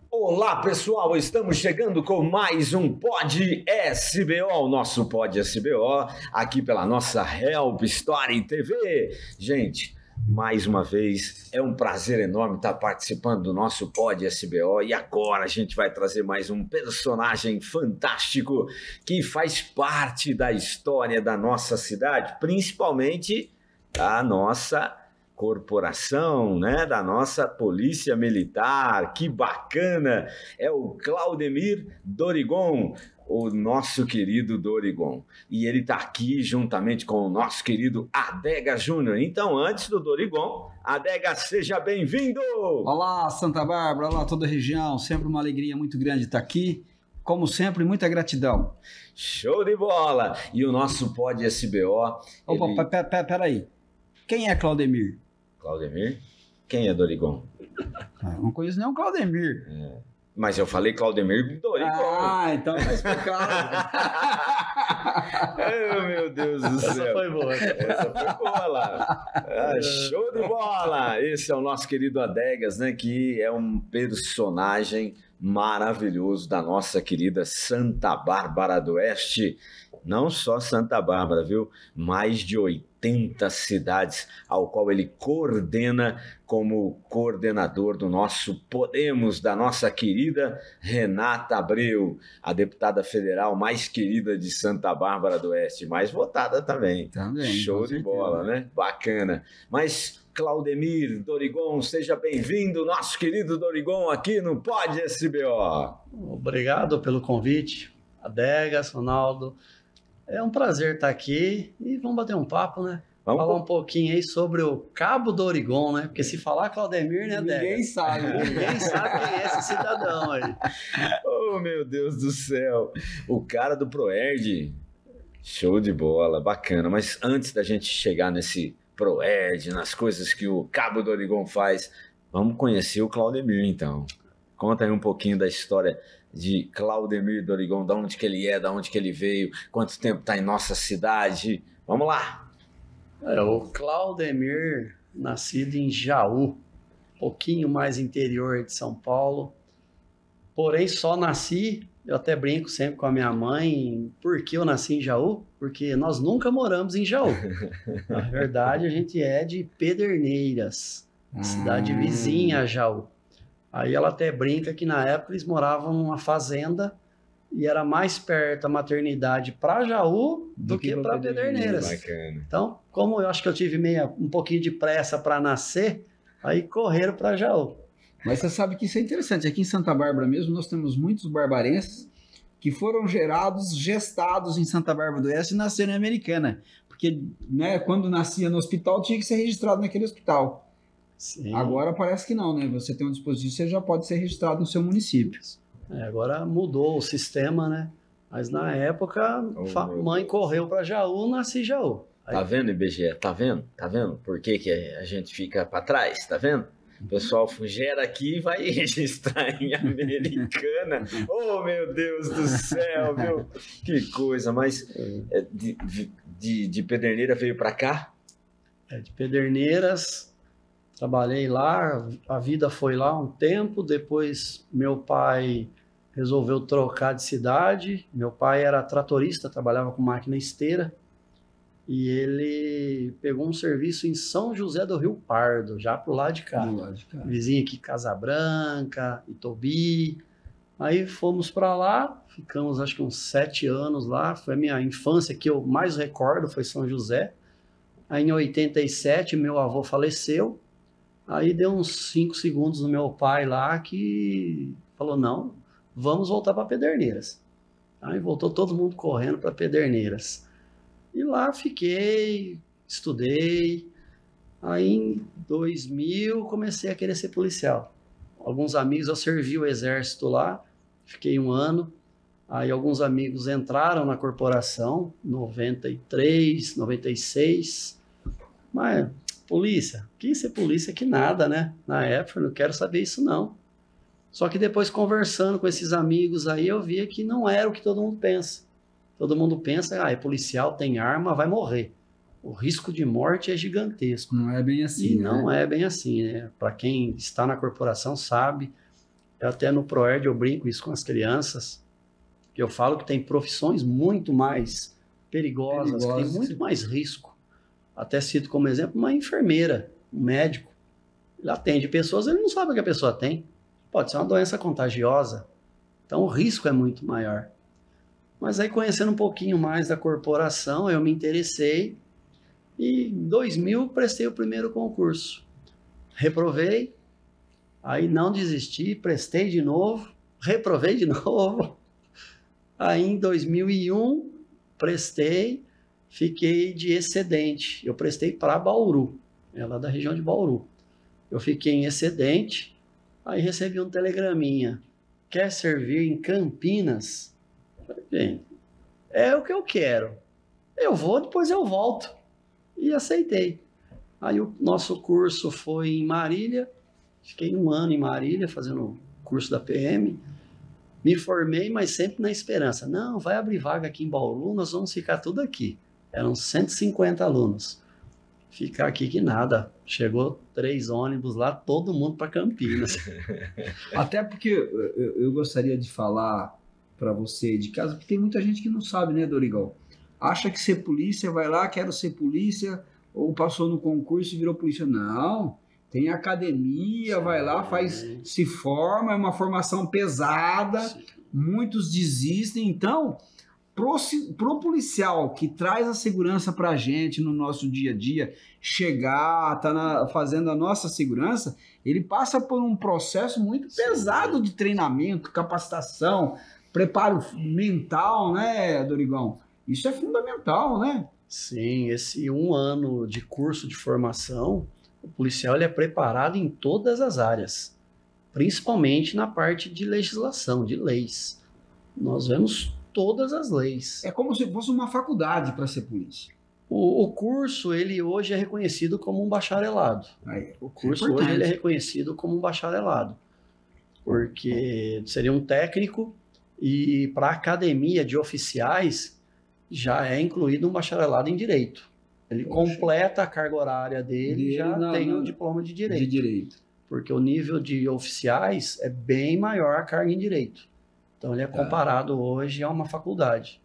Olá pessoal, estamos chegando com mais um Pod SBO, o nosso Pod SBO, aqui pela nossa Help Story TV. Gente, mais uma vez, é um prazer enorme estar participando do nosso Pod SBO e agora a gente vai trazer mais um personagem fantástico que faz parte da história da nossa cidade, principalmente da nossa corporação, né, da nossa polícia militar. Que bacana! É o Claudemir Dorigon, o nosso querido Dorigon. E ele está aqui juntamente com o nosso querido Adega Júnior. Então, antes do Dorigon, Adega, seja bem-vindo! Olá, Santa Bárbara, olá toda a região. Sempre uma alegria muito grande estar aqui. Como sempre, muita gratidão. Show de bola! E o nosso Pod SBO... Opa, peraí. Quem é Claudemir? Claudemir? Quem é Dorigon? Não conheço nenhum Claudemir. Mas eu falei Claudemir Dorigon. Ah, então tá explicado. Oh, meu Deus do céu. Essa foi boa. Essa foi boa lá. Show de bola! Esse é o nosso querido Adegas, né? Que é um personagem maravilhoso da nossa querida Santa Bárbara do Oeste. Não só Santa Bárbara, viu? Mais de 80 cidades, ao qual ele coordena como coordenador do nosso Podemos, da nossa querida Renata Abreu, a deputada federal mais querida de Santa Bárbara do Oeste, mais votada também. Show de bola, né? Bacana. Mas, Claudemir Dorigon, seja bem-vindo, nosso querido Dorigon, aqui no Pod SBO. Obrigado pelo convite, Adegas, Ronaldo. É um prazer estar aqui e vamos bater um papo, né? Falar um pouquinho aí sobre o Cabo Dorigon, né? Porque se falar Claudemir, né, Adegas? Ninguém sabe. Ninguém sabe quem é esse cidadão aí. Oh, meu Deus do céu. O cara do Proerd. Show de bola, bacana. Mas antes da gente chegar nesse Proerd, nas coisas que o Cabo Dorigon faz, vamos conhecer o Claudemir, então. Conta aí um pouquinho da história de Claudemir Dorigon, da onde que ele é, da onde que ele veio, quanto tempo está em nossa cidade. Vamos lá! O Claudemir, nascido em Jaú, um pouquinho mais interior de São Paulo. Porém, só nasci, eu até brinco sempre com a minha mãe, por que eu nasci em Jaú? Porque nós nunca moramos em Jaú. Na verdade, a gente é de Pederneiras, cidade vizinha a Jaú. Aí ela até brinca que na época eles moravam numa fazenda e era mais perto a maternidade para Jaú do que para Pederneiras. Bacana. Então, como eu acho que eu tive um pouquinho de pressa para nascer, aí correram para Jaú. Mas você sabe que isso é interessante. Aqui em Santa Bárbara mesmo, nós temos muitos barbarenses que foram gestados em Santa Bárbara do Oeste e nasceram em Americana. Porque, né, quando nascia no hospital, tinha que ser registrado naquele hospital. Sim. Agora parece que não, né? Você tem um dispositivo, você já pode ser registrado no seu município. Agora mudou o sistema, né? Mas na época, mãe correu para Jaú, nasci em Jaú. Aí... Tá vendo, IBGE? Tá vendo? Tá vendo? Por que que a gente fica para trás? Tá vendo? O pessoal gera aqui e vai registrar em Americana. Oh, meu Deus do céu, meu! Que coisa! Mas de Pederneira veio para cá? De Pederneiras... Trabalhei lá, a vida foi lá um tempo, depois meu pai resolveu trocar de cidade. Meu pai era tratorista, trabalhava com máquina esteira, e ele pegou um serviço em São José do Rio Pardo, já pro lado de cá. Vizinho aqui, Casa Branca, Itobi. Aí fomos para lá, ficamos acho que uns 7 anos lá, foi a minha infância que eu mais recordo, foi São José. Aí em 87 meu avô faleceu. Aí deu uns 5 segundos no meu pai lá que falou, não, vamos voltar para Pederneiras. Aí voltou todo mundo correndo para Pederneiras. E lá fiquei, estudei. Aí em 2000 comecei a querer ser policial. Alguns amigos, eu servi o exército lá, fiquei 1 ano. Aí alguns amigos entraram na corporação, 93, 96. Mas... polícia, que ser polícia que nada, né? Na época, eu não quero saber isso não. Só que depois conversando com esses amigos aí, eu via que não era o que todo mundo pensa. Todo mundo pensa, é policial, tem arma, vai morrer. o risco de morte é gigantesco. Não é bem assim, E não é bem assim, né? Para quem está na corporação sabe, até no ProErd eu brinco isso com as crianças, que eu falo que tem profissões muito mais perigosas, que tem muito mais risco. Até cito como exemplo uma enfermeira, um médico. Ele atende pessoas, ele não sabe o que a pessoa tem. Pode ser uma doença contagiosa. Então o risco é muito maior. Mas aí conhecendo um pouquinho mais da corporação, eu me interessei e em 2000 prestei o primeiro concurso. Reprovei, aí não desisti, prestei de novo, reprovei de novo. Aí em 2001 prestei, fiquei de excedente. Eu prestei para Bauru, ela é da região de Bauru. Eu fiquei em excedente, aí recebi um telegraminha. Quer servir em Campinas? Falei, bem, é o que eu quero. Eu vou, depois eu volto. E aceitei. Aí o nosso curso foi em Marília. Fiquei 1 ano em Marília fazendo o curso da PM. Me formei, mas sempre na esperança. Não, vai abrir vaga aqui em Bauru, nós vamos ficar tudo aqui. Eram 150 alunos. Ficar aqui que nada. Chegou 3 ônibus lá, todo mundo para Campinas. Até porque eu gostaria de falar para você de casa, porque tem muita gente que não sabe, né, Dorival? Acha que ser polícia, vai lá, quero ser polícia, ou passou no concurso e virou polícia. Não, tem academia, vai lá, se forma, é uma formação pesada, muitos desistem. Então, pro policial que traz a segurança para a gente no nosso dia a dia, chegar, fazendo a nossa segurança, ele passa por um processo muito pesado de treinamento, capacitação, preparo mental, né, Dorigão? Isso é fundamental, né? Sim, esse 1 ano de curso de formação, o policial ele é preparado em todas as áreas, principalmente na parte de legislação, de leis. Nós vemos todas as leis. É como se fosse uma faculdade para ser polícia. O curso, ele hoje é reconhecido como um bacharelado. O curso hoje ele é reconhecido como um bacharelado, porque seria um técnico e para a academia de oficiais já é incluído um bacharelado em Direito. Ele completa a carga horária dele e já tem o diploma de Direito. Porque o nível de oficiais é bem maior a carga em Direito. Então ele é comparado hoje a uma faculdade.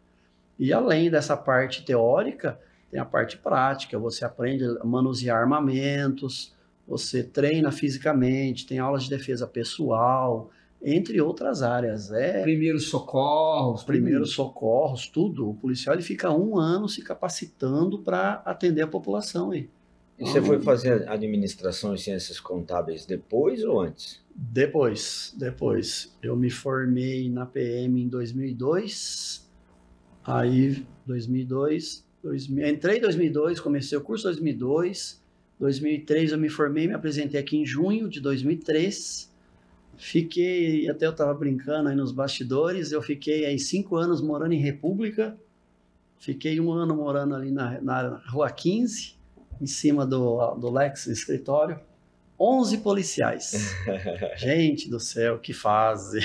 E além dessa parte teórica, tem a parte prática. Você aprende a manusear armamentos, você treina fisicamente, tem aulas de defesa pessoal, entre outras áreas. Primeiros socorros, tudo. O policial ele fica 1 ano se capacitando para atender a população aí. E você foi fazer administração e ciências contábeis depois ou antes? Depois. Eu me formei na PM em 2002. Aí, entrei em 2002, comecei o curso em 2002. 2003 eu me formei, me apresentei aqui em junho de 2003. Fiquei, até eu estava brincando aí nos bastidores, eu fiquei aí 5 anos morando em República. Fiquei 1 ano morando ali na Rua 15, em cima do Lex escritório. 11 policiais. Gente do céu, que fase.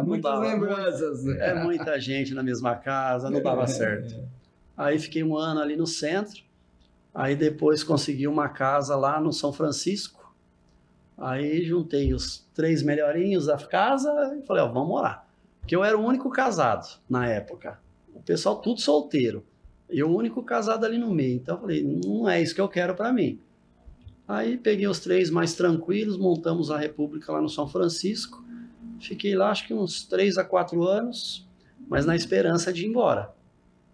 Muitas lembranças. Muita gente na mesma casa, não dava certo. Aí fiquei 1 ano ali no centro. Aí depois consegui uma casa lá no São Francisco. Aí juntei os 3 melhorinhos da casa e falei, vamos morar. Porque eu era o único casado na época. O pessoal tudo solteiro. Eu o único casado ali no meio. Então eu falei, não é isso que eu quero para mim. Aí peguei os 3 mais tranquilos, montamos a República lá no São Francisco. Fiquei lá acho que uns 3 a 4 anos, mas na esperança de ir embora.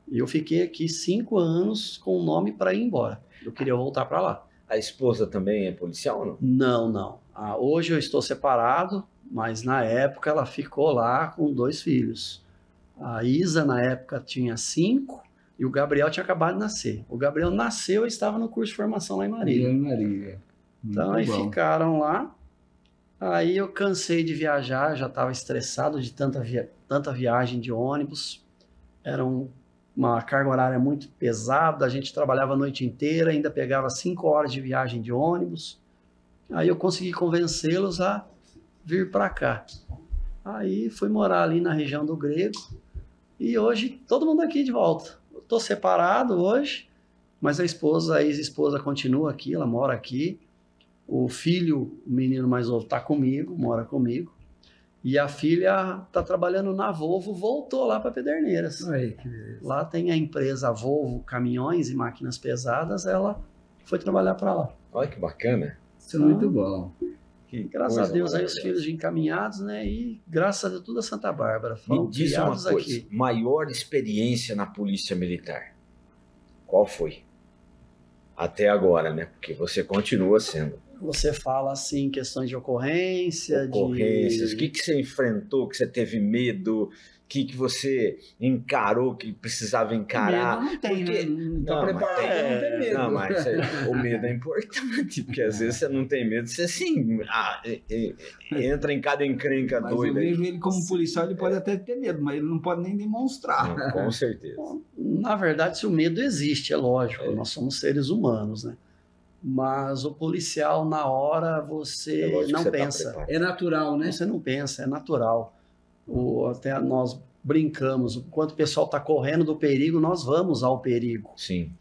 E eu fiquei aqui 5 anos com o nome para ir embora. Eu queria voltar para lá. A esposa também é policial ou não? Não. Hoje eu estou separado, mas na época ela ficou lá com 2 filhos. A Isa, na época, tinha 5 e o Gabriel tinha acabado de nascer. O Gabriel nasceu e estava no curso de formação lá em Marília. Então aí ficaram lá. Aí eu cansei de viajar, já estava estressado de tanta viagem de ônibus. Era uma carga horária muito pesada, a gente trabalhava a noite inteira, ainda pegava 5 horas de viagem de ônibus. Aí eu consegui convencê-los a vir para cá. Aí fui morar ali na região do Grego e hoje todo mundo aqui de volta. Eu estou separado hoje Mas a ex-esposa continua aqui, ela mora aqui. O filho, o menino mais novo, está comigo, mora comigo. E a filha está trabalhando na Volvo, voltou lá para Pederneiras. Aí, que beleza. Lá tem a empresa Volvo Caminhões e Máquinas Pesadas, ela foi trabalhar para lá. Olha que bacana. Isso é muito bom. Que Graças a coisa Deus, aí os maravilhosa. filhos encaminhados, né? E graças a Deus, tudo a Santa Bárbara. Foram Me diz uma criados coisa, aqui. maior experiência na Polícia Militar. Qual foi? Até agora, né? Porque você continua sendo. Você fala assim, questões de ocorrências. Ocorrências, o que você enfrentou, que você teve medo, o que você encarou, que precisava encarar? Medo não tem, Porque- né? Não tá Não, mas preparado, tem- não tem medo. Não, mas o medo é importante, porque às vezes você não tem medo, você assim, entra em cada encrenca Mas eu doida. aí. vejo ele como policial, ele pode até ter medo, mas ele não pode nem demonstrar. Não, com certeza. Na verdade, se o medo existe, é lógico, nós somos seres humanos, né? Mas o policial, na hora, você É lógico que não você tá pensa. preparado. É natural, né? Você não pensa, é natural. Até nós brincamos, enquanto o pessoal está correndo do perigo, nós vamos ao perigo. Sim,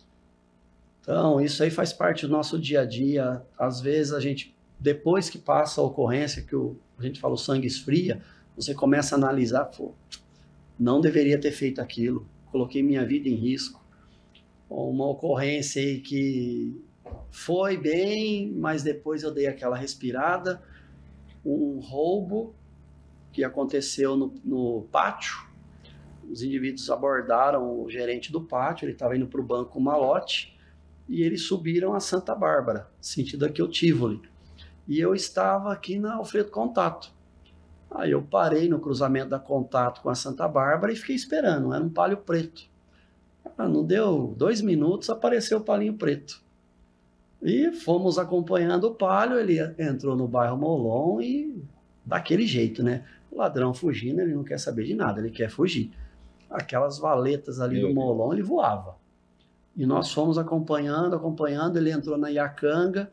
Então, isso aí faz parte do nosso dia a dia. Às vezes, a gente, depois que passa a ocorrência, que a gente fala o sangue esfria, você começa a analisar, pô, não deveria ter feito aquilo, coloquei minha vida em risco. Uma ocorrência aí que foi bem, mas depois eu dei aquela respirada. Um roubo que aconteceu no pátio. Os indivíduos abordaram o gerente do pátio, ele estava indo para o banco com malote, e eles subiram a Santa Bárbara, sentido aqui o Tivoli. E eu estava aqui na Alfredo Contato. Aí eu parei no cruzamento da Contato com a Santa Bárbara e fiquei esperando, era um palio preto. Não deu 2 minutos, apareceu o palinho preto. E fomos acompanhando o palio, ele entrou no bairro Molon e daquele jeito, né? O ladrão fugindo, ele não quer saber de nada, ele quer fugir. Aquelas valetas ali do Molon, ele voava. E nós fomos acompanhando, ele entrou na Iacanga,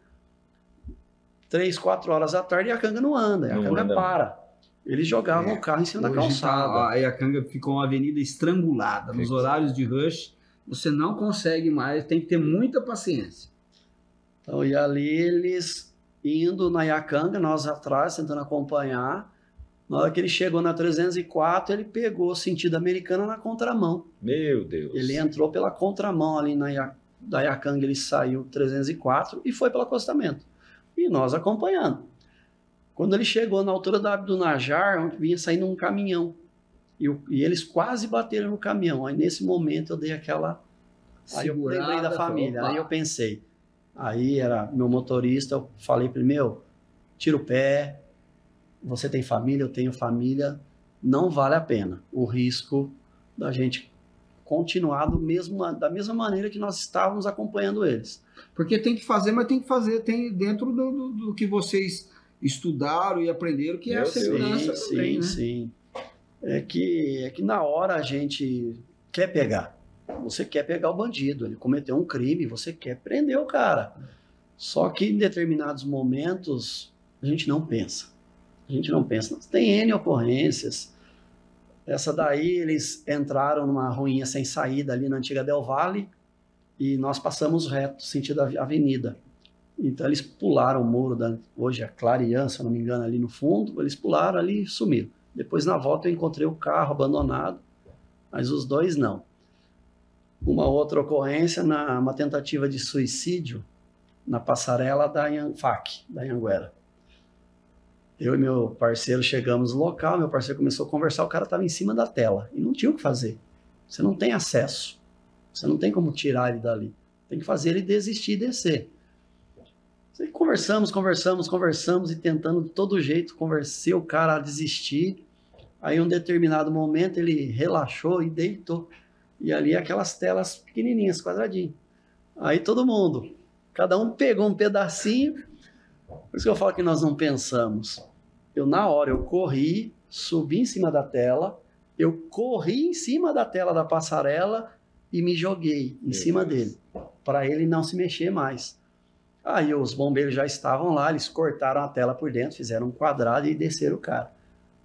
3, 4 horas da tarde, e a Iacanga não anda, a Não Iacanga anda. para. Eles jogavam o carro em cima da Hoje calçada. a Iacanga ficou uma avenida estrangulada. Nos horários de rush, você não consegue mais, tem que ter muita paciência. Então, e ali eles indo na Iacanga, nós atrás, tentando acompanhar. Na hora que ele chegou na 304, ele pegou sentido Americana na contramão. meu Deus. Ele entrou pela contramão ali da Iacanga, ele saiu 304 e foi pelo acostamento. E nós acompanhando. Quando ele chegou na altura da do Najar, vinha saindo um caminhão. E eles quase bateram no caminhão. Aí nesse momento eu dei aquela... Aí eu lembrei da família. Aí eu pensei... Aí era meu motorista, eu falei para ele, tira o pé, você tem família, eu tenho família, não vale a pena o risco da gente continuar da mesma maneira que nós estávamos acompanhando eles. Porque tem que fazer, mas tem que fazer dentro do que vocês estudaram e aprenderam, que é a Meu Deus. segurança também, né? Sim. É que na hora a gente quer pegar. Você quer pegar o bandido, ele cometeu um crime, você quer prender o cara. Só que em determinados momentos a gente não pensa. A gente não pensa. Tem N ocorrências. Essa daí eles entraram numa ruinha sem saída ali na antiga Del Valle e nós passamos reto, sentido a avenida. Então eles pularam o muro hoje a Clarian, se eu não me engano, ali no fundo, eles pularam ali e sumiram. Depois na volta eu encontrei o carro abandonado, mas os dois não. Uma outra ocorrência, uma tentativa de suicídio na passarela da FAC, da Anhanguera. Eu e meu parceiro chegamos no local, meu parceiro começou a conversar, o cara estava em cima da tela e não tinha o que fazer. Você não tem acesso, você não tem como tirar ele dali. Tem que fazer ele desistir e descer. E conversamos e tentando de todo jeito convencer o cara a desistir. Aí em um determinado momento ele relaxou e deitou. E ali aquelas telas pequenininhas, quadradinho. Aí todo mundo, cada um pegou um pedacinho. Por isso que eu falo que nós não pensamos. Na hora, eu corri, subi em cima da tela, eu corri em cima da tela da passarela e me joguei em cima dele, para ele não se mexer mais. Aí os bombeiros já estavam lá, eles cortaram a tela por dentro, fizeram um quadrado e desceram o cara.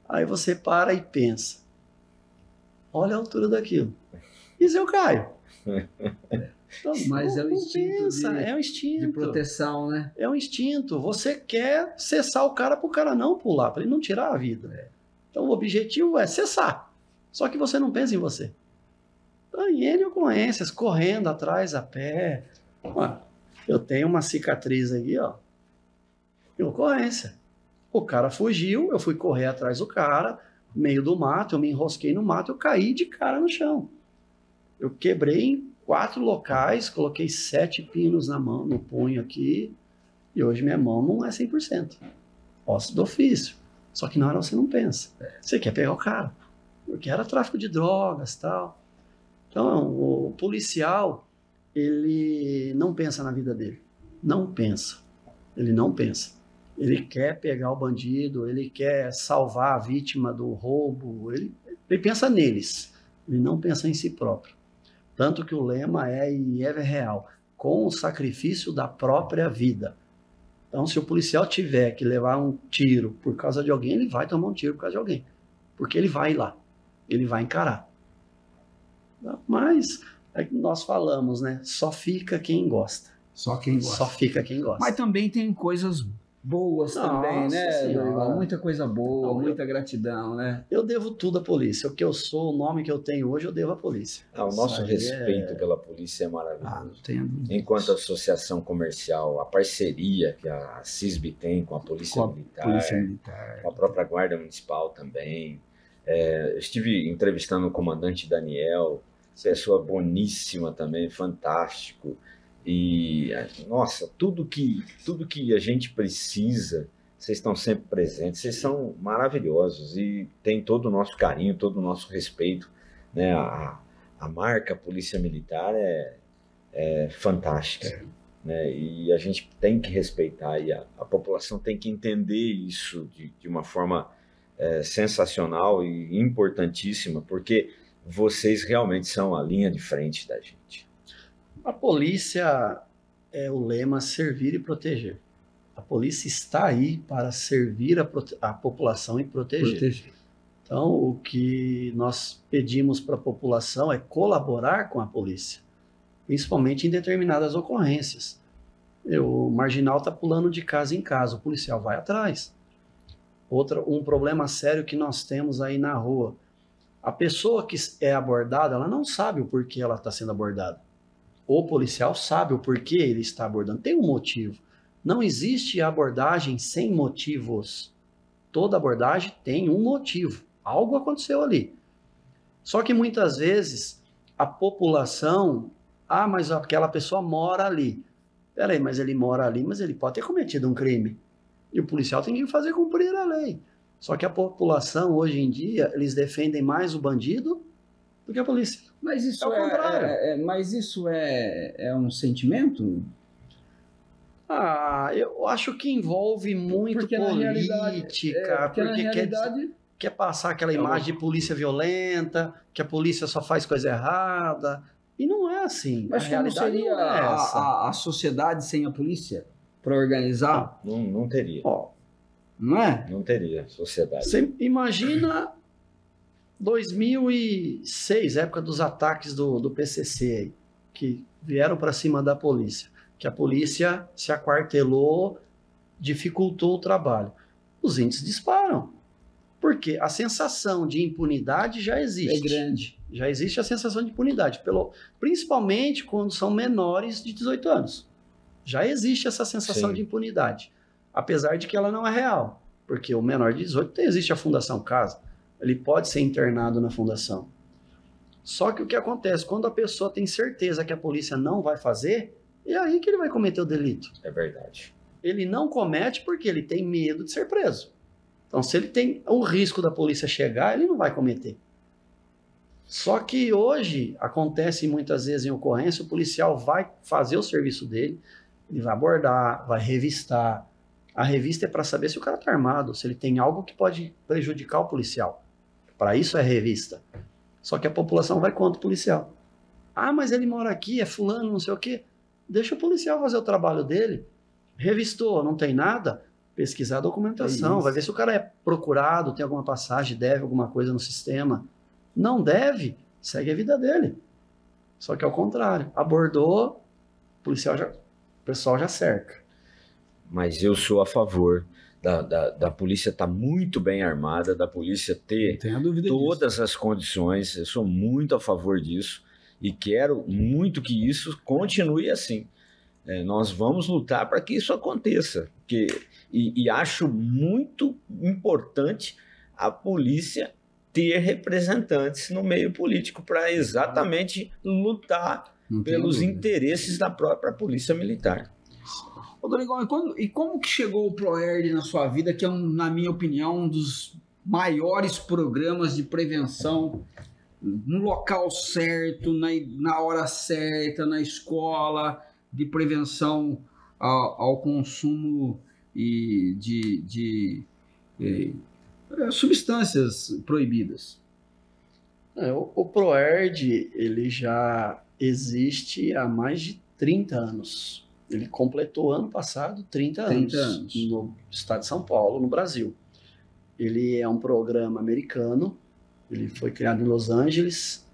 Aí você para e pensa, olha a altura daquilo. E se eu caio? Então, Mas é o não instinto pensa, de- é um instinto. De proteção, né? É um instinto. Você quer cessar o cara para o cara não pular, para ele não tirar a vida. Então o objetivo é cessar. Só que você não pensa em você. Então, em N ocorrências, correndo atrás a pé. Ó, eu tenho uma cicatriz aqui, ó. Em ocorrência. O cara fugiu, eu fui correr atrás do cara, no meio do mato, eu me enrosquei no mato, eu caí de cara no chão. Eu quebrei em 4 locais, coloquei 7 pinos na mão, no punho aqui, e hoje minha mão não é 100%. Osso do ofício. Só que na hora você não pensa. Você quer pegar o cara. Porque era tráfico de drogas e tal. Então, o policial, ele não pensa na vida dele. Não pensa. Ele não pensa. Ele quer pegar o bandido, ele quer salvar a vítima do roubo, ele pensa neles. Ele não pensa em si próprio. Tanto que o lema é, e é real, com o sacrifício da própria vida. Então, se o policial tiver que levar um tiro por causa de alguém, ele vai tomar um tiro por causa de alguém. Porque ele vai lá. Ele vai encarar. Mas, é que nós falamos, né? Só fica quem gosta. Só quem gosta. Só fica quem gosta. Mas também tem coisas boas Nossa também, né, Senhora. Dorival? Muita coisa boa, Não, muita gratidão, né? Eu devo tudo à polícia. O que eu sou, o nome que eu tenho hoje, eu devo à polícia. Ah, o nosso Isso aí respeito pela polícia é Ah, maravilhoso. não tenho dúvida. Enquanto associação comercial, a parceria que a CISB tem com a Polícia Com a Militar, Polícia Militar. com a própria Guarda Municipal também. Eu estive entrevistando o comandante Daniel, pessoa boníssima também, fantástico. E, nossa, tudo que a gente precisa, vocês estão sempre presentes, vocês são maravilhosos e tem todo o nosso carinho, todo o nosso respeito, né? A marca Polícia Militar é fantástica, né? E a gente tem que respeitar e a população tem que entender isso de uma forma sensacional e importantíssima, porque vocês realmente são a linha de frente da gente. A polícia é o lema servir e proteger. A polícia está aí para servir a população e proteger. Então, o que nós pedimos para a população é colaborar com a polícia, principalmente em determinadas ocorrências. O marginal está pulando de casa em casa, o policial vai atrás. Um problema sério que nós temos aí na rua. A pessoa que é abordada, ela não sabe o porquê ela está sendo abordada. O policial sabe o porquê ele está abordando. Tem um motivo. Não existe abordagem sem motivos. Toda abordagem tem um motivo. Algo aconteceu ali. Só que muitas vezes a população... Ah, mas aquela pessoa mora ali. Peraí, mas ele mora ali, mas ele pode ter cometido um crime. E o policial tem que fazer cumprir a lei. Só que a população, hoje em dia, eles defendem mais o bandido do que a polícia. Mas isso É o contrário. mas isso é um sentimento? Ah, eu acho que envolve muito Porque na realidade- política, porque na porque realidade... quer passar aquela imagem de polícia violenta, que a polícia só faz coisa errada. E não é assim. Mas a como realidade seria não é essa. a sociedade sem a polícia para organizar? Não teria. Ó, Não é? Não teria sociedade. você imagina 2006, época dos ataques do PCC, aí, que vieram para cima da polícia, que a polícia se aquartelou, dificultou o trabalho. Os índices disparam. Porque a sensação de impunidade já existe. É grande. Já existe a sensação de impunidade, principalmente quando são menores de 18 anos. Já existe essa sensação Sim. de impunidade, apesar de que ela não é real, porque o menor de 18 existe a Fundação Casa, ele pode ser internado na fundação. Só que o que acontece, quando a pessoa tem certeza que a polícia não vai fazer, é aí que ele vai cometer o delito. É verdade. Ele não comete porque ele tem medo de ser preso. Então, se ele tem o risco da polícia chegar, ele não vai cometer. Só que hoje, acontece muitas vezes em ocorrência, o policial vai fazer o serviço dele, ele vai abordar, vai revistar. A revista é para saber se o cara está armado, se ele tem algo que pode prejudicar o policial. Para isso é revista. Só que a população vai contra o policial. Ah, mas ele mora aqui, é fulano, não sei o quê. Deixa o policial fazer o trabalho dele. Revistou, não tem nada, pesquisar a documentação, vai ver se o cara é procurado, tem alguma passagem, deve alguma coisa no sistema. Não deve, segue a vida dele. Só que ao contrário, abordou, o pessoal já cerca. Mas eu sou a favor da polícia estar muito bem armada, da polícia ter Não tenha dúvida todas as condições. Eu sou muito a favor disso e quero muito que isso continue assim. Nós vamos lutar para que isso aconteça. E acho muito importante a polícia ter representantes no meio político para exatamente lutar pelos interesses da própria polícia militar. Ô, Dorigão, e como que chegou o ProErd na sua vida, que é, na minha opinião, um dos maiores programas de prevenção no local certo, na hora certa, na escola, de prevenção ao consumo de substâncias proibidas? O ProErd, ele já existe há mais de 30 anos. Ele completou ano passado 30 anos no estado de São Paulo, no Brasil. Ele é um programa americano, ele foi criado em Los Angeles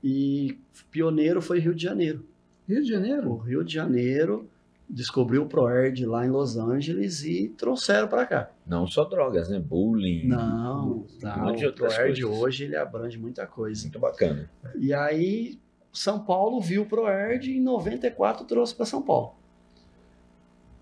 e pioneiro foi Rio de Janeiro. Rio de Janeiro? O Rio de Janeiro descobriu o ProErd lá em Los Angeles e trouxeram para cá. Não só drogas, né? Bullying. Não, o ProErd hoje ele abrange muita coisa. Muito bacana. E aí São Paulo viu o ProErd e em 94 trouxe para São Paulo.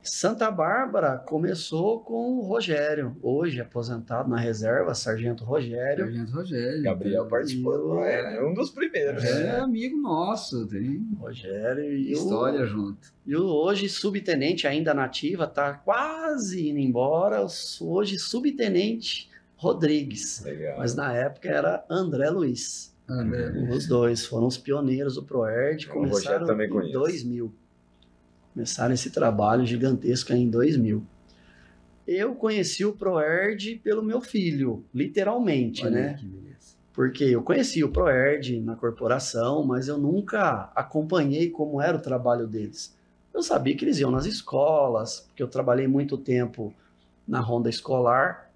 Santa Bárbara começou com o Rogério, hoje aposentado na reserva, Sargento Rogério. Sargento Rogério. Gabriel participou do ProErd, é um dos primeiros. É amigo nosso, tem Rogério e história junto. E o hoje subtenente ainda na ativa, tá quase indo embora, hoje subtenente Rodrigues. Legal. Mas na época era André Luiz. Os dois foram os pioneiros do ProErd, começaram em 2000. Começaram esse trabalho gigantesco em 2000. Eu conheci o ProErd pelo meu filho, literalmente, né? Que beleza. Porque eu conheci o ProErd na corporação, mas eu nunca acompanhei como era o trabalho deles. Eu sabia que eles iam nas escolas, porque eu trabalhei muito tempo na ronda escolar,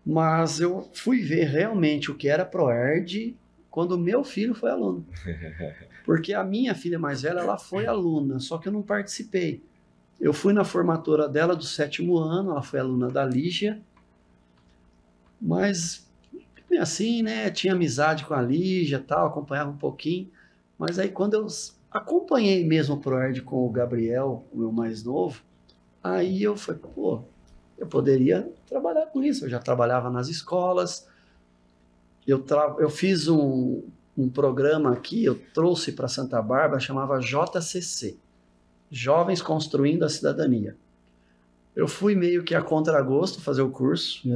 mas eu fui ver realmente o que era ProErd quando meu filho foi aluno. Porque a minha filha mais velha, ela foi aluna, só que eu não participei. Eu fui na formatura dela do 7º ano, ela foi aluna da Lígia, mas assim, né, tinha amizade com a Lígia, tal, acompanhava um pouquinho, mas aí quando eu acompanhei mesmo o ProErd com o Gabriel, o meu mais novo, aí eu falei, pô, eu poderia trabalhar com isso, eu já trabalhava nas escolas, eu fiz um programa aqui, eu trouxe para Santa Bárbara, chamava JCC, Jovens Construindo a Cidadania. Eu fui meio que a contragosto fazer o curso.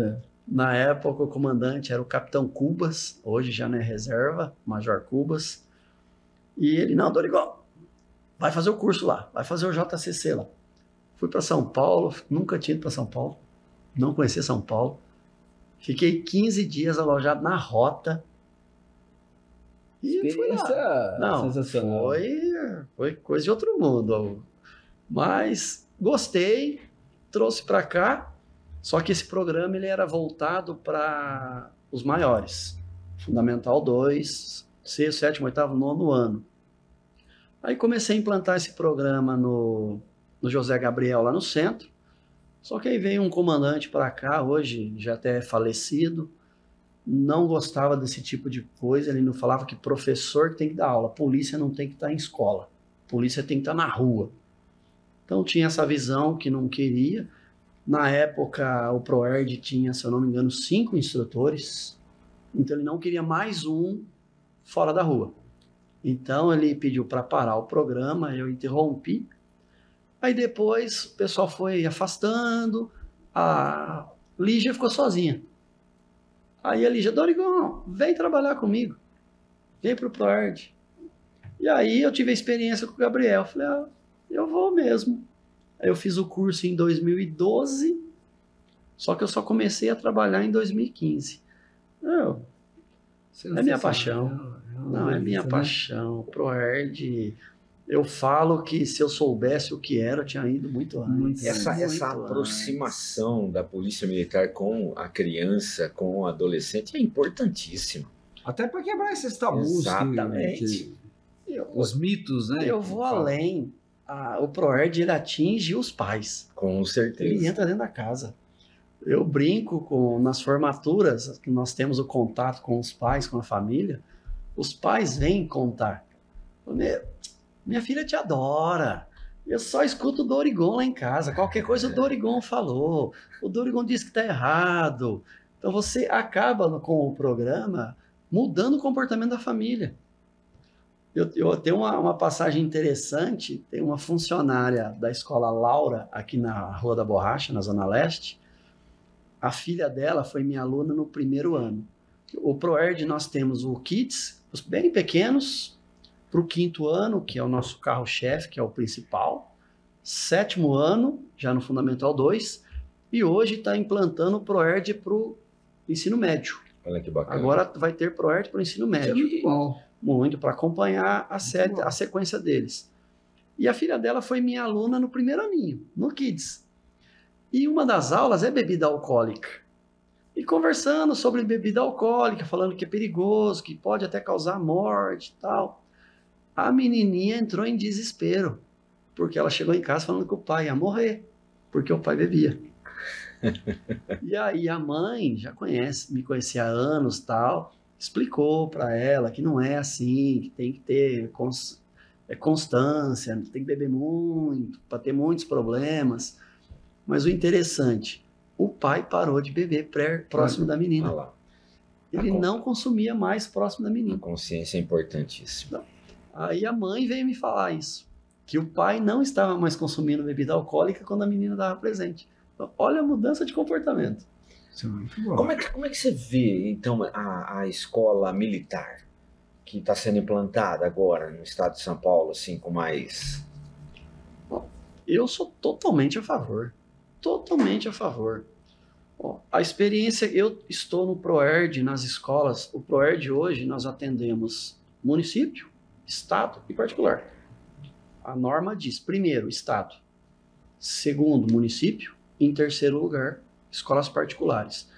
Na época o comandante era o Capitão Cubas, hoje já não é reserva, Major Cubas. E ele, não, Dorigão, vai fazer o curso lá, vai fazer o JCC lá. Fui para São Paulo, nunca tinha ido para São Paulo, não conhecia São Paulo. Fiquei 15 dias alojado na Rota. E fui lá. Não, sensacional. Foi coisa de outro mundo. Mas gostei, trouxe para cá. Só que esse programa ele era voltado para os maiores. Fundamental 2, 6º, 7º, 8º, 9º ano. Aí comecei a implantar esse programa no José Gabriel, lá no centro. Só que aí veio um comandante para cá, hoje já até falecido, não gostava desse tipo de coisa, ele não falava que professor que tem que dar aula, polícia não tem que estar em escola, polícia tem que estar na rua. Então tinha essa visão que não queria. Na época o ProErd tinha, se eu não me engano, 5 instrutores, então ele não queria mais um fora da rua. Então ele pediu para parar o programa, eu interrompi. Aí depois o pessoal foi afastando, a Lígia ficou sozinha. Aí a Lígia, Dorigão, vem trabalhar comigo, vem pro ProErd. E aí eu tive a experiência com o Gabriel, falei, eu vou mesmo. Aí eu fiz o curso em 2012, só que eu só comecei a trabalhar em 2015. É minha paixão. Não, é minha paixão. ProErd... Eu falo que se eu soubesse o que era, eu tinha ido muito antes. Essa aproximação da polícia militar com a criança, com o adolescente, é importantíssima. Até para quebrar esses tabus. Exatamente. os mitos, né? Eu vou além. O ProErd, ele atinge os pais. Com certeza. Ele entra dentro da casa. Eu brinco nas formaturas, que nós temos o contato com os pais, com a família, os pais vêm contar. Minha filha te adora. Eu só escuto o Dorigon lá em casa. Qualquer coisa o Dorigon falou. O Dorigon disse que está errado. Então você acaba com o programa mudando o comportamento da família. Eu tenho uma passagem interessante. Tem uma funcionária da escola Laura, aqui na Rua da Borracha, na Zona Leste. A filha dela foi minha aluna no primeiro ano. O ProErd nós temos o Kids, os bem pequenos, para o 5º ano, que é o nosso carro-chefe, que é o principal. 7º ano, já no Fundamental 2. E hoje está implantando o ProErd para o ensino médio. Olha que bacana. Agora vai ter ProErd para o ensino médio. É muito bom. Muito, para acompanhar a sequência deles. E a filha dela foi minha aluna no primeiro aninho, no Kids. E uma das aulas é bebida alcoólica. E conversando sobre bebida alcoólica, falando que é perigoso, que pode até causar morte e tal. A menininha entrou em desespero, porque ela chegou em casa falando que o pai ia morrer, porque o pai bebia. E aí a mãe já me conhecia há anos tal, explicou para ela que não é assim, que tem que ter constância, tem que beber muito, para ter muitos problemas. Mas o interessante, o pai parou de beber próximo da menina. Olha lá. Ele não consumia mais próximo da menina. A consciência é importantíssima. Aí a mãe veio me falar isso, que o pai não estava mais consumindo bebida alcoólica quando a menina estava presente. Então, olha a mudança de comportamento. Isso é muito bom. Como é que você vê, então, a escola militar que está sendo implantada agora no estado de São Paulo, assim, com mais... Eu sou totalmente a favor. Totalmente a favor. A experiência, eu estou no ProErd, nas escolas. O ProErd hoje nós atendemos município, estado e particular. A norma diz, primeiro, estado. Segundo, município. Em terceiro lugar, escolas particulares.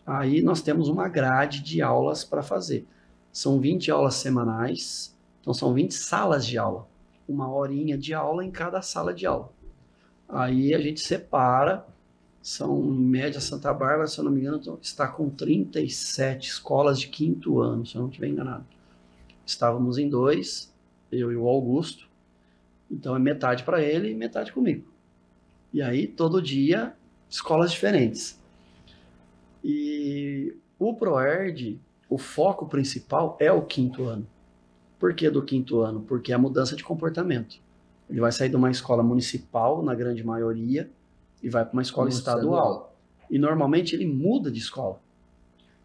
Aí nós temos uma grade de aulas para fazer. São 20 aulas semanais, então são 20 salas de aula. 1 horinha de aula em cada sala de aula. Aí a gente separa, são em média Santa Bárbara, se eu não me engano, está com 37 escolas de 5º ano, se eu não estiver enganado. Estávamos em 2, eu e o Augusto, então é metade para ele e metade comigo. E aí todo dia, escolas diferentes. E o ProErd, o foco principal é o 5º ano. Por que do 5º ano? Porque é a mudança de comportamento. Ele vai sair de uma escola municipal, na grande maioria, e vai para uma escola estadual. E normalmente ele muda de escola.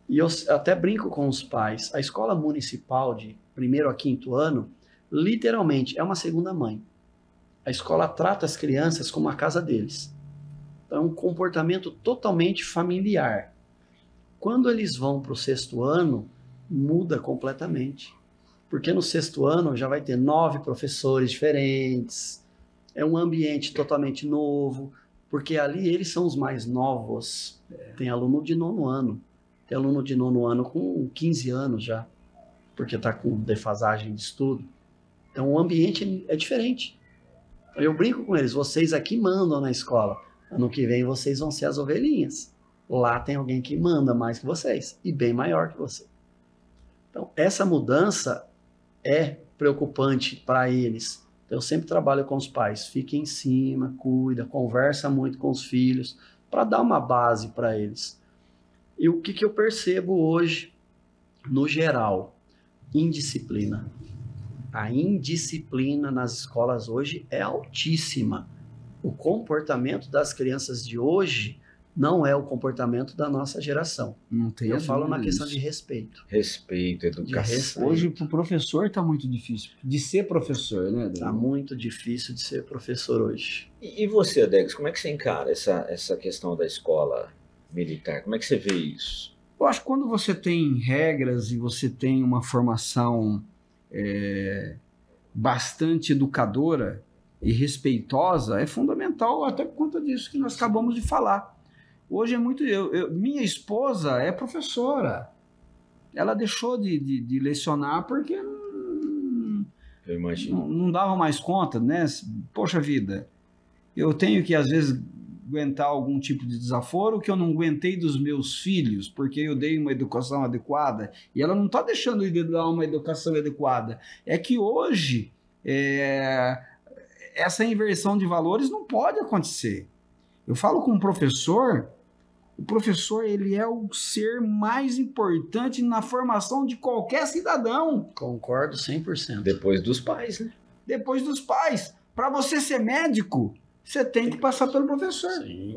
E eu até brinco com os pais. A escola municipal de 1º a 5º ano, literalmente, é uma segunda mãe. A escola trata as crianças como a casa deles. Então é um comportamento totalmente familiar. Quando eles vão para o 6º ano, muda completamente. Porque no 6º ano já vai ter 9 professores diferentes, é um ambiente totalmente novo, porque ali eles são os mais novos. Tem aluno de 9º ano, tem aluno de 9º ano com 15 anos já, porque está com defasagem de estudo. Então o ambiente é diferente. Eu brinco com eles, vocês aqui mandam na escola, ano que vem vocês vão ser as ovelhinhas. Lá tem alguém que manda mais que vocês, e bem maior que você. Então essa mudança é preocupante para eles. Então, eu sempre trabalho com os pais. Fica em cima, cuida, conversa muito com os filhos, para dar uma base para eles. E o que eu percebo hoje, no geral? Indisciplina. A indisciplina nas escolas hoje é altíssima. O comportamento das crianças de hoje não é o comportamento da nossa geração. Não tem. Eu falo na questão de respeito. Respeito, educação. Hoje, para o professor, está muito difícil. De ser professor, né? Está muito difícil de ser professor hoje. E você, Adex, como é que você encara essa questão da escola militar? Como é que você vê isso? Eu acho que quando você tem regras e você tem uma formação bastante educadora e respeitosa, é fundamental, até por conta disso que nós acabamos de falar. Hoje é muito... minha esposa é professora. Ela deixou de lecionar porque Eu imagino. Não dava mais conta, né? Poxa vida, eu tenho que, às vezes, aguentar algum tipo de desaforo que eu não aguentei dos meus filhos, porque eu dei uma educação adequada, e ela não está deixando de dar uma educação adequada. É que hoje, essa inversão de valores não pode acontecer. Eu falo com um professor, o professor ele é o ser mais importante na formação de qualquer cidadão. Concordo 100%. Depois dos pais, né? Depois dos pais. Para você ser médico, você tem que passar pelo professor.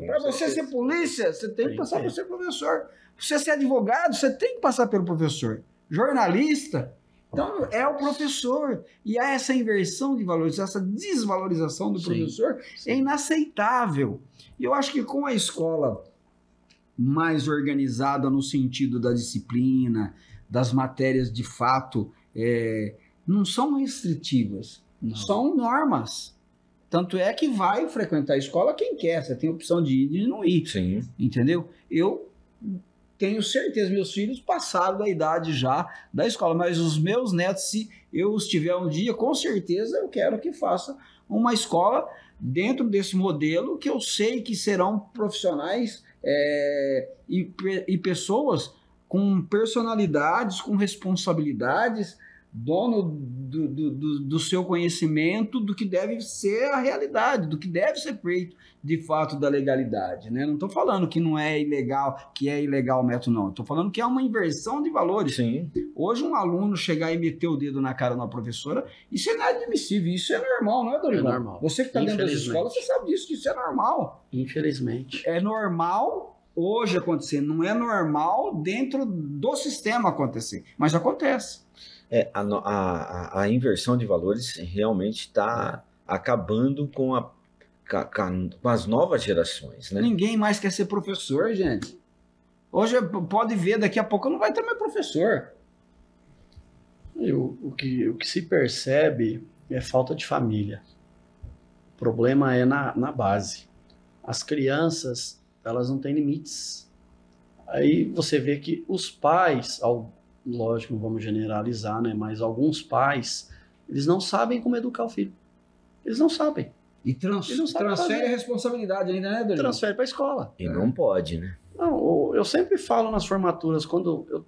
Para você ser polícia, você tem que passar pelo seu professor. Para você ser advogado, você tem que passar pelo professor. Jornalista, então é o professor. E há essa inversão de valores, essa desvalorização do professor é inaceitável. E eu acho que com a escola mais organizada no sentido da disciplina, das matérias de fato, não são restritivas, são normas. Tanto é que vai frequentar a escola quem quer, você tem a opção de ir e de não ir. Sim. Entendeu? Eu tenho certeza, meus filhos passaram da idade já da escola, mas os meus netos, se eu os tiver um dia, com certeza eu quero que faça uma escola dentro desse modelo que eu sei que serão profissionais e pessoas com personalidades, com responsabilidades, dono do seu conhecimento, do que deve ser a realidade, do que deve ser feito de fato da legalidade, né? Não estou falando que não é ilegal, que é ilegal o método, não. Estou falando que é uma inversão de valores. Sim. Hoje um aluno chegar e meter o dedo na cara de uma professora, isso é inadmissível, isso é normal, não é, Dorival? É normal. Você que está dentro das escolas, você sabe disso, que isso é normal. Infelizmente. É normal hoje acontecer, não é normal dentro do sistema acontecer, mas acontece. A inversão de valores realmente está acabando com as novas gerações, né? Ninguém mais quer ser professor, gente. Hoje pode ver, daqui a pouco não vai ter mais professor. O que se percebe é falta de família. O problema é na base. As crianças, elas não têm limites. Aí você vê que os pais, lógico, não vamos generalizar, né? Mas alguns pais, eles não sabem como educar o filho. Eles não sabem. E transfere a responsabilidade ainda, né, Dorival? Transfere para a escola. E não pode, né? Não, eu sempre falo nas formaturas,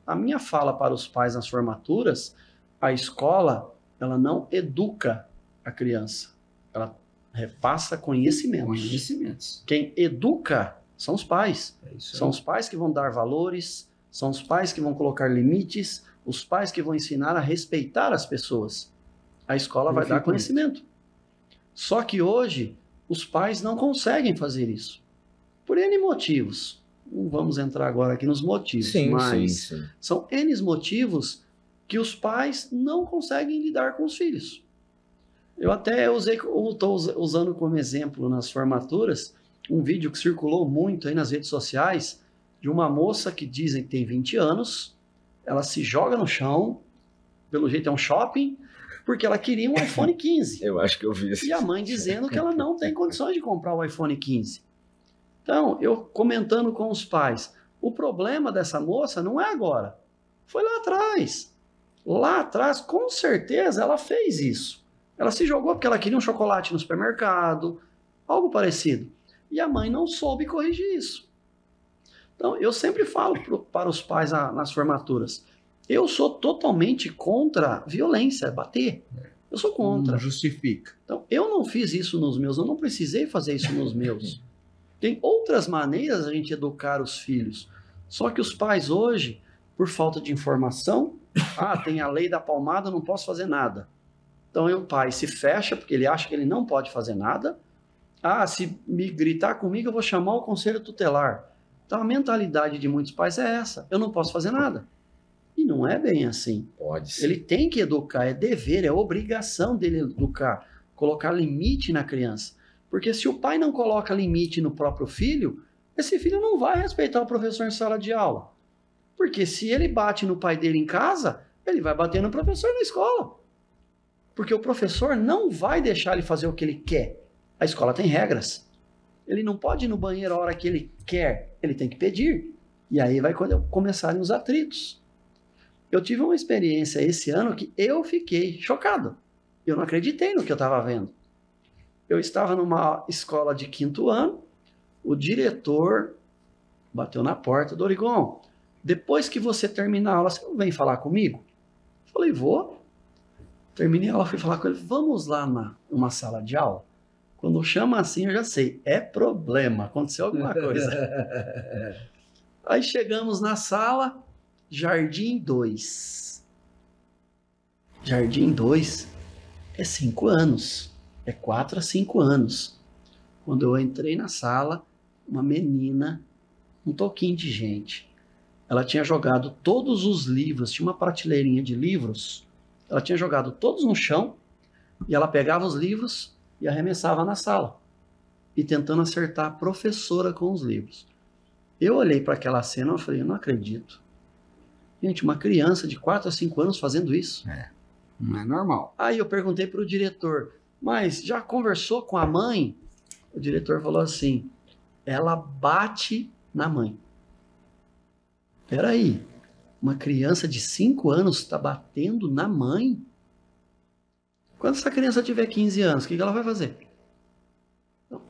a minha fala para os pais nas formaturas, a escola, ela não educa a criança. Ela repassa conhecimentos. Quem educa são os pais. São os pais que vão dar valores, são os pais que vão colocar limites, os pais que vão ensinar a respeitar as pessoas. A escola vai dar conhecimento. Só que hoje, os pais não conseguem fazer isso. Por N motivos. Não vamos entrar agora aqui nos motivos, mas são N motivos que os pais não conseguem lidar com os filhos. Eu até estou usando como exemplo nas formaturas um vídeo que circulou muito aí nas redes sociais de uma moça que dizem que tem 20 anos, ela se joga no chão, pelo jeito é um shopping, porque ela queria um iPhone 15. Eu acho que eu vi isso. E a mãe dizendo que ela não tem condições de comprar o iPhone 15. Então, eu comentando com os pais, o problema dessa moça não é agora, foi lá atrás. Lá atrás, com certeza, ela fez isso. Ela se jogou porque ela queria um chocolate no supermercado, algo parecido. E a mãe não soube corrigir isso. Então, eu sempre falo para os pais nas formaturas, eu sou totalmente contra violência, bater. Eu sou contra. Não justifica. Então, eu não fiz isso nos meus, eu não precisei fazer isso nos meus. Tem outras maneiras a gente educar os filhos. Só que os pais hoje, por falta de informação, tem a lei da palmada, não posso fazer nada. Então, o pai se fecha porque ele acha que ele não pode fazer nada. Se me gritar comigo, eu vou chamar o conselho tutelar. Então, a mentalidade de muitos pais é essa. Eu não posso fazer nada. E não é bem assim. Pode ser. Ele tem que educar, é dever, é obrigação dele educar, colocar limite na criança. Porque se o pai não coloca limite no próprio filho, esse filho não vai respeitar o professor em sala de aula. Porque se ele bate no pai dele em casa, ele vai bater no professor na escola. Porque o professor não vai deixar ele fazer o que ele quer. A escola tem regras. Ele não pode ir no banheiro a hora que ele quer, ele tem que pedir. E aí vai quando começarem os atritos. Eu tive uma experiência esse ano que eu fiquei chocado. Eu não acreditei no que eu estava vendo. Eu estava numa escola de 5º ano, o diretor bateu na porta, Dorigon, depois que você terminar a aula, você não vem falar comigo? Eu falei, vou. Terminei a aula, fui falar com ele, vamos lá numa sala de aula? Quando chama assim, eu já sei, é problema, aconteceu alguma coisa. Aí chegamos na sala, Jardim 2. Jardim 2 é 5 anos, é 4 a 5 anos. Quando eu entrei na sala, uma menina, um toquinho de gente, ela tinha jogado todos os livros, tinha uma prateleirinha de livros, ela tinha jogado todos no chão, e ela pegava os livros e arremessava na sala, e tentando acertar a professora com os livros. Eu olhei para aquela cena e falei, eu não acredito. Gente, uma criança de 4 a 5 anos fazendo isso. Não é normal. Aí eu perguntei para o diretor, mas já conversou com a mãe? O diretor falou assim, ela bate na mãe. Peraí, uma criança de 5 anos está batendo na mãe? Quando essa criança tiver 15 anos, o que ela vai fazer?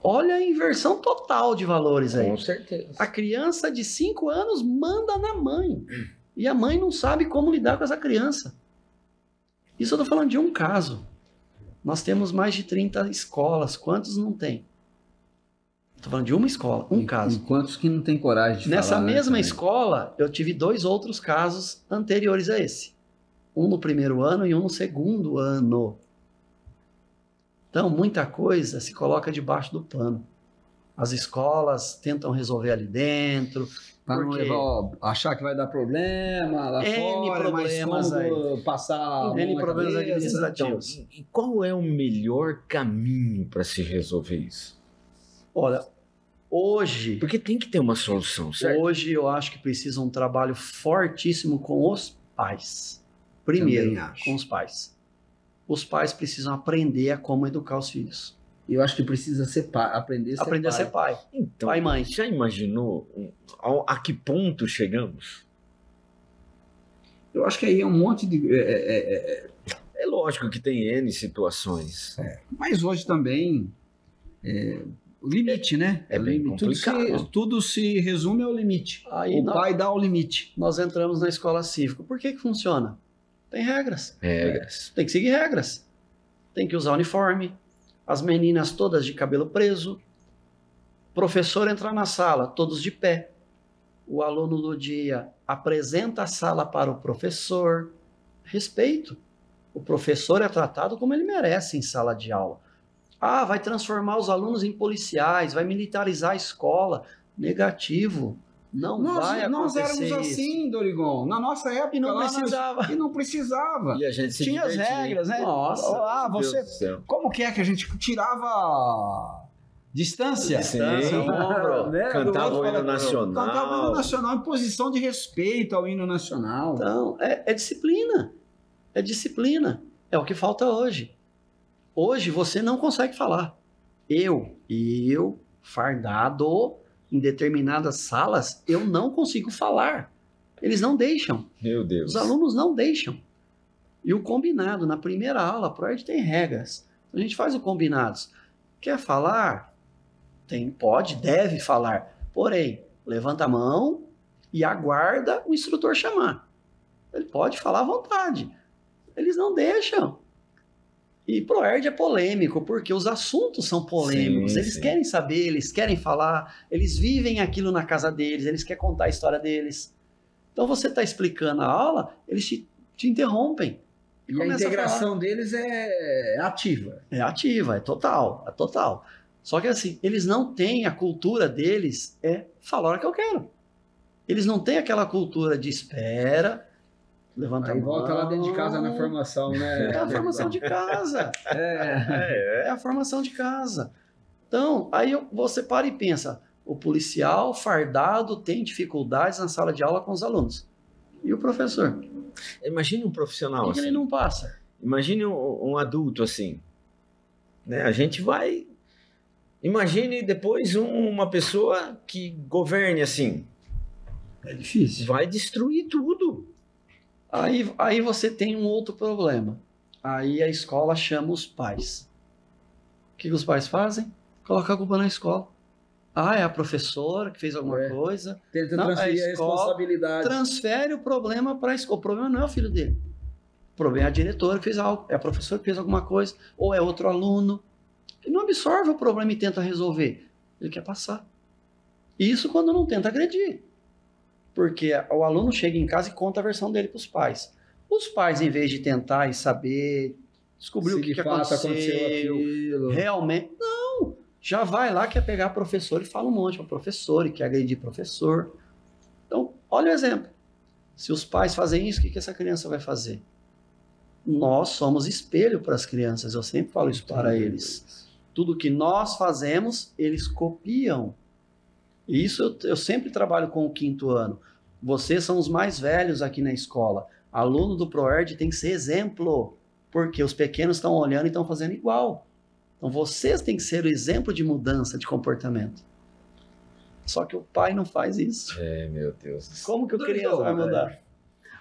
Olha a inversão total de valores aí. Com certeza. A criança de 5 anos manda na mãe. E a mãe não sabe como lidar com essa criança. Isso eu estou falando de um caso. Nós temos mais de 30 escolas. Quantos não tem? Estou falando de uma escola, um caso. E quantos que não tem coragem de Nessa falar? mesma também? escola, eu tive 2 outros casos anteriores a esse. Um no primeiro ano e um no segundo ano. Então, muita coisa se coloca debaixo do pano. As escolas tentam resolver ali dentro. Para não porque levar, achar que vai dar problema lá N fora, mas problemas como passar a mão N na problemas cabeça. administrativos. Então, e qual é o melhor caminho para se resolver isso? Olha, hoje Porque tem que ter uma solução, certo? Hoje eu acho que precisa um trabalho fortíssimo com os pais. Primeiro, Também acho. com os pais. Os pais precisam aprender a como educar os filhos. Eu acho que precisa aprender a ser Aprender pai. a ser pai. Então, Pai e mãe. já imaginou a que ponto chegamos? Eu acho que aí é um monte de... É lógico que tem N situações. Mas hoje também... o limite, né? É bem Tudo complicado. tudo se resume ao limite. Aí O pai dá o limite. nós entramos na escola cívica. Por que funciona? Tem regras. Regras. Tem que seguir regras. Tem que usar uniforme. As meninas todas de cabelo preso. Professor entrar na sala, todos de pé. O aluno do dia apresenta a sala para o professor. Respeito. O professor é tratado como ele merece em sala de aula. Ah, vai transformar os alunos em policiais, vai militarizar a escola. Negativo. Não vai nós acontecer éramos isso. assim, Dorigon. Na nossa época. E não lá, precisava. E não precisava. E a gente se Tinha as divertia. regras, né? Nossa, Ah, Meu você... Deus do céu. Como que é que a gente tirava distância? Distância, ombro. Né? Cantava Do o outro, hino nacional. Cantava o hino nacional em posição de respeito ao hino nacional. Então, é disciplina. É disciplina. É o que falta hoje. Hoje você não consegue falar. Eu, fardado, em determinadas salas, eu não consigo falar. Eles não deixam. Meu Deus. Os alunos não deixam. E o combinado, na primeira aula, a ProErd tem regras. A gente faz o combinado. Quer falar? Pode, deve falar. Porém, levanta a mão e aguarda o instrutor chamar. Ele pode falar à vontade. Eles não deixam. E ProErd é polêmico, porque os assuntos são polêmicos. Sim, eles sim. querem saber, eles querem falar, eles vivem aquilo na casa deles, eles querem contar a história deles. Então você está explicando a aula, eles te interrompem. E a começa a integração deles é ativa. É ativa, é total, é total. Só que assim, eles não têm, a cultura deles é falar a hora que eu quero. Eles não têm aquela cultura de espera, levanta a Aí mão. volta lá dentro de casa na formação, né? É a formação de casa. É. É a formação de casa. Então, aí você para e pensa, o policial fardado tem dificuldades na sala de aula com os alunos. E o professor? Imagine um profissional Por que assim. ele não passa? Imagine um adulto assim. Né? A gente vai... Imagine depois uma pessoa que governe assim. É difícil. Vai destruir tudo. Aí você tem um outro problema. Aí a escola chama os pais. O que os pais fazem? Colocar a culpa na escola. Ah, é a professora que fez alguma coisa. Tenta Não, transferir a escola responsabilidade. transfere o problema para a escola. O problema não é o filho dele. O problema é a diretora que fez algo, é a professora que fez alguma coisa, ou é outro aluno. Ele não absorve o problema e tenta resolver. Ele quer passar. Isso quando não tenta agredir. Porque o aluno chega em casa e conta a versão dele para os pais. Os pais, em vez de tentar e saber, descobrir o que aconteceu aquilo. realmente, não. Já vai lá, quer pegar professor e fala um monte para o professor e quer agredir professor. Então, olha o exemplo. Se os pais fazem isso, o que essa criança vai fazer? Nós somos espelho para as crianças. Eu sempre falo isso para eles. Tudo que nós fazemos, eles copiam. E isso eu sempre trabalho com o 5º ano. Vocês são os mais velhos aqui na escola. Aluno do ProErd tem que ser exemplo, porque os pequenos estão olhando e estão fazendo igual. Então vocês têm que ser o exemplo de mudança de comportamento. Só que o pai não faz isso. Meu Deus. Como que o criança vai mudar?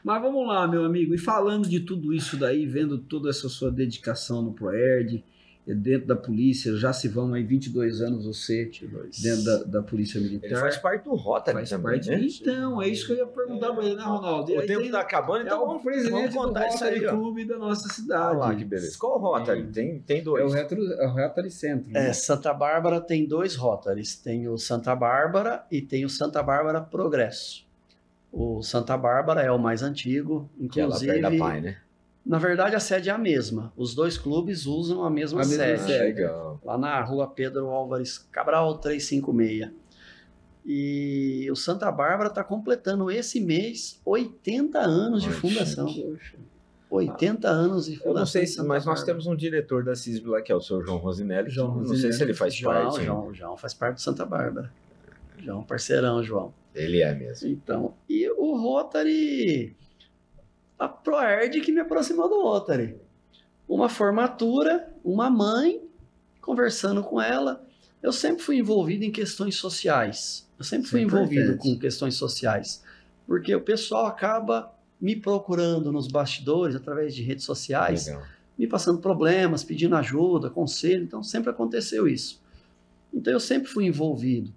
Mas vamos lá, meu amigo. E falando de tudo isso daí, vendo toda essa sua dedicação no ProErd, dentro da polícia, já se vão aí 22 anos você dentro da Polícia Militar. Ele faz parte do Rotary Faz também, parte. né? Então, é isso que eu ia perguntar para ele, né, Ronaldo? O tempo tá acabando, então o presidente do contar isso aí, Rotary ó. Clube da nossa cidade. Olha lá, que beleza. Qual o Rotary? Tem dois. É o Rotary Centro. Né? Santa Bárbara tem 2 Rotaries. Tem o Santa Bárbara e tem o Santa Bárbara Progresso. O Santa Bárbara é o mais antigo, Que é lá inclusive... perto da Pai, né? Na verdade, a sede é a mesma. Os 2 clubes usam a mesma sede. Legal. Lá na rua Pedro Álvares Cabral, 356. E o Santa Bárbara está completando esse mês 80 anos de fundação. 80 anos de fundação. Eu não sei se, Santa mas nós Bárbara. temos um diretor da CISB lá, que é o senhor João Rosinelli. João Não sei Rosinelli. se ele faz parte. João faz parte do Santa Bárbara. João, parceirão, João. Ele é mesmo. Então, e o Rotary, a ProErd que me aproximou do Rotary. Uma formatura, uma mãe, conversando com ela. Eu sempre fui envolvido em questões sociais. Eu sempre fui envolvido com questões sociais. Porque o pessoal acaba me procurando nos bastidores, através de redes sociais, Legal. me passando problemas, pedindo ajuda, conselho. Então, sempre aconteceu isso. Então, eu sempre fui envolvido.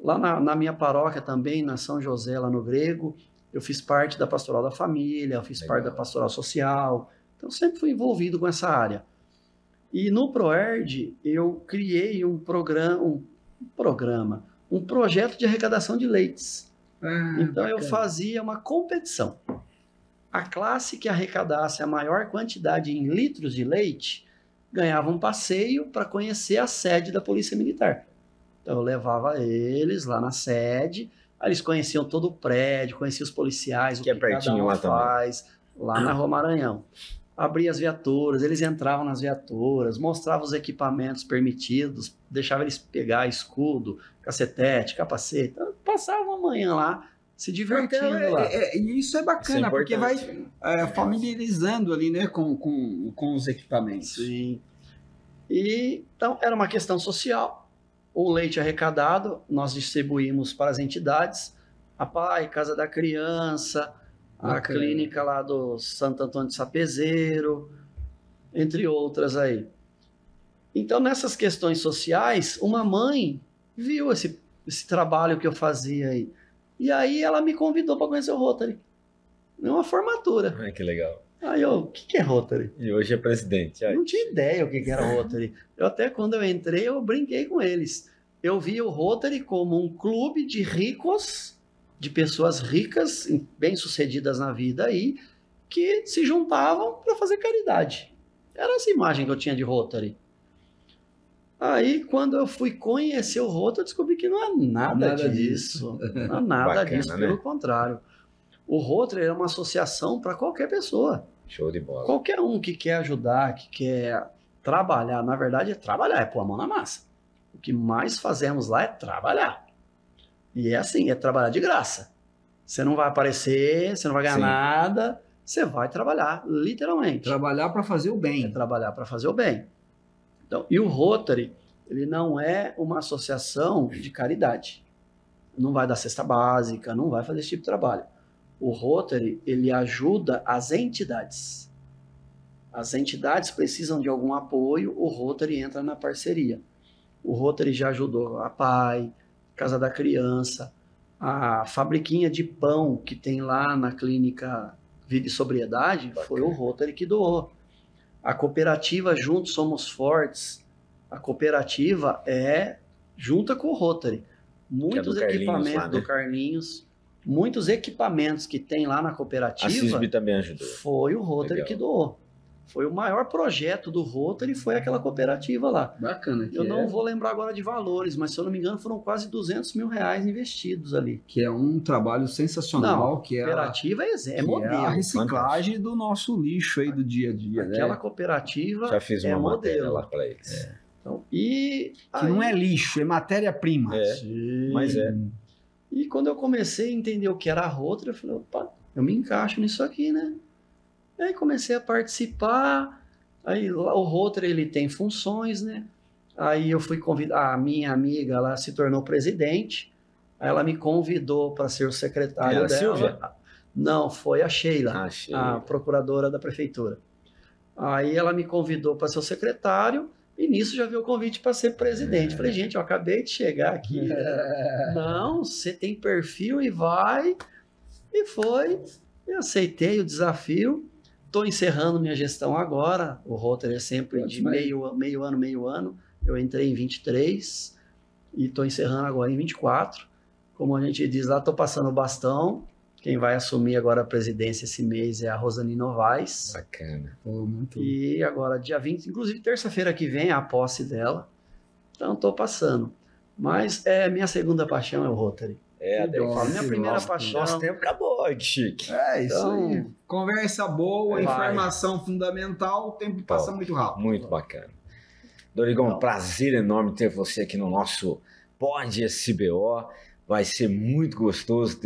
Lá na minha paróquia também, na São José, lá no Grego, eu fiz parte da pastoral da família, eu fiz parte da pastoral social. Então, sempre fui envolvido com essa área. E no ProErd, eu criei um projeto de arrecadação de leites. Então, eu fazia uma competição. A classe que arrecadasse a maior quantidade em litros de leite ganhava um passeio para conhecer a sede da Polícia Militar. Então, eu levava eles lá na sede, aí eles conheciam todo o prédio, conheciam os policiais, o que pertinho lá faz, lá na Rua Maranhão. Abria as viaturas, eles entravam nas viaturas, mostravam os equipamentos permitidos, deixava eles pegar escudo, cacetete, capacete. Então, passava uma manhã lá, se divertindo lá. E isso é bacana, Isso é porque vai familiarizando ali, né, com os equipamentos. Sim. E, então, era uma questão social. O leite arrecadado, nós distribuímos para as entidades, a PAI, Casa da Criança, a clínica lá do Santo Antônio de Sapezeiro, entre outras aí. Então, nessas questões sociais, uma mãe viu esse trabalho que eu fazia aí. E aí ela me convidou para conhecer o Rotary. Numa formatura. Ai, que legal. Aí eu, o que é Rotary? E hoje é presidente. Eu não tinha ideia o que era Rotary. Até quando eu entrei, eu brinquei com eles. Eu vi o Rotary como um clube de ricos, de pessoas ricas, bem-sucedidas na vida aí, que se juntavam para fazer caridade. Era essa imagem que eu tinha de Rotary. Aí, quando eu fui conhecer o Rotary, eu descobri que não é nada disso. Não é nada Bacana, disso, né? pelo contrário. O Rotary é uma associação para qualquer pessoa. Show de bola. Qualquer um que quer ajudar, que quer trabalhar, na verdade é trabalhar, é pôr a mão na massa. O que mais fazemos lá é trabalhar. E é assim, é trabalhar de graça. Você não vai aparecer, você não vai ganhar nada, você vai trabalhar, literalmente. Trabalhar para fazer o bem. É trabalhar para fazer o bem. Então, e o Rotary, ele não é uma associação de caridade. Não vai dar cesta básica, não vai fazer esse tipo de trabalho. O Rotary, ele ajuda as entidades. as entidades precisam de algum apoio, o Rotary entra na parceria. O Rotary já ajudou a PAI, Casa da Criança, a fabriquinha de pão que tem lá na clínica Vida e Sobriedade, foi o Rotary que doou. A cooperativa Juntos Somos Fortes, a cooperativa é junta com o Rotary. Muitos equipamentos lá, né? Do Carlinhos, muitos equipamentos que tem lá na cooperativa. A CISB também ajudou. Foi o Rotary que doou. Foi o maior projeto do Rotary, foi aquela cooperativa lá. Bacana. Eu não vou lembrar agora de valores, mas se eu não me engano foram quase 200 mil reais investidos ali. Que é um trabalho sensacional. Não, que cooperativa é modelo. É a reciclagem do nosso lixo aí do dia a dia. Aquela cooperativa já fiz uma matéria lá para eles. Então, que não é lixo, é matéria-prima. Mas é. E quando eu comecei a entender o que era a Rotary, eu falei, opa, eu me encaixo nisso aqui, né? Aí comecei a participar, aí o Rotary ele tem funções, né? Aí eu fui convidar, a minha amiga, ela se tornou presidente, aí ela me convidou para ser o secretário dela. Silvia? Não, foi a Sheila, Sheila, a procuradora da prefeitura. Aí ela me convidou para ser o secretário, e nisso já veio o convite para ser presidente. Falei, gente, eu acabei de chegar aqui. Não, você tem perfil e vai. E foi, eu aceitei o desafio. Estou encerrando minha gestão agora. O Rotary é sempre de meio ano. Eu entrei em 23 e estou encerrando agora em 24. Como a gente diz lá, estou passando o bastão. Quem vai assumir agora a presidência esse mês é a Rosani Novaes. Bacana. E agora, dia 20, inclusive terça-feira que vem, é a posse dela. Então, estou passando. Mas minha segunda paixão é o Rotary. Eu falo, minha primeira paixão. Nosso tempo acabou, Chique. Isso aí. Conversa boa, informação fundamental, o tempo passa muito rápido. Muito bacana. Dorigon, prazer enorme ter você aqui no nosso Pod SBO. Vai ser muito gostoso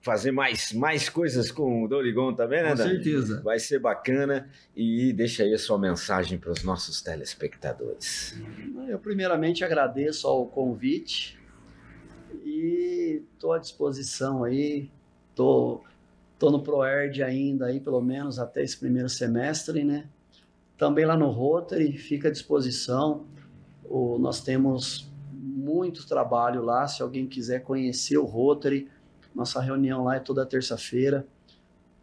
fazer mais coisas com o Dorigon também, né, Com Dani? certeza. Vai ser bacana. E deixa aí a sua mensagem para os nossos telespectadores. Eu primeiramente agradeço ao convite e estou à disposição aí. Tô no ProErd ainda aí, pelo menos até esse primeiro semestre, né? Também lá no Rotary, fica à disposição. Nós temos muito trabalho lá, se alguém quiser conhecer o Rotary, nossa reunião lá é toda terça-feira.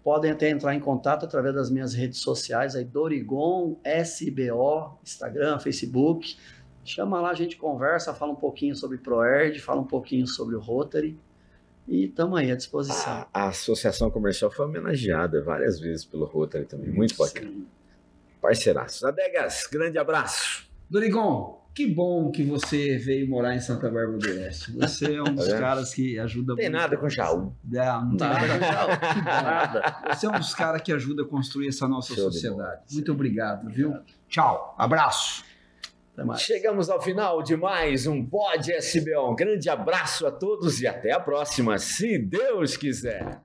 Podem até entrar em contato através das minhas redes sociais, aí Dorigon SBO, Instagram, Facebook. Chama lá, a gente conversa, fala um pouquinho sobre ProErd, fala um pouquinho sobre o Rotary. E estamos aí à disposição. A associação comercial foi homenageada várias vezes pelo Rotary também. Muito bacana. Sim. Parceiraço. Adegas, grande abraço. Dorigon, que bom que você veio morar em Santa Bárbara do Oeste. Você é um dos caras que ajuda muito. Tem nada com Jaú. Não tem nada com Jaú. Nada. Você é um dos caras que ajuda a construir essa nossa sociedade. Muito obrigado, viu? Tchau. Abraço. Chegamos ao final de mais um Pod SBO. Um grande abraço a todos e até a próxima, se Deus quiser.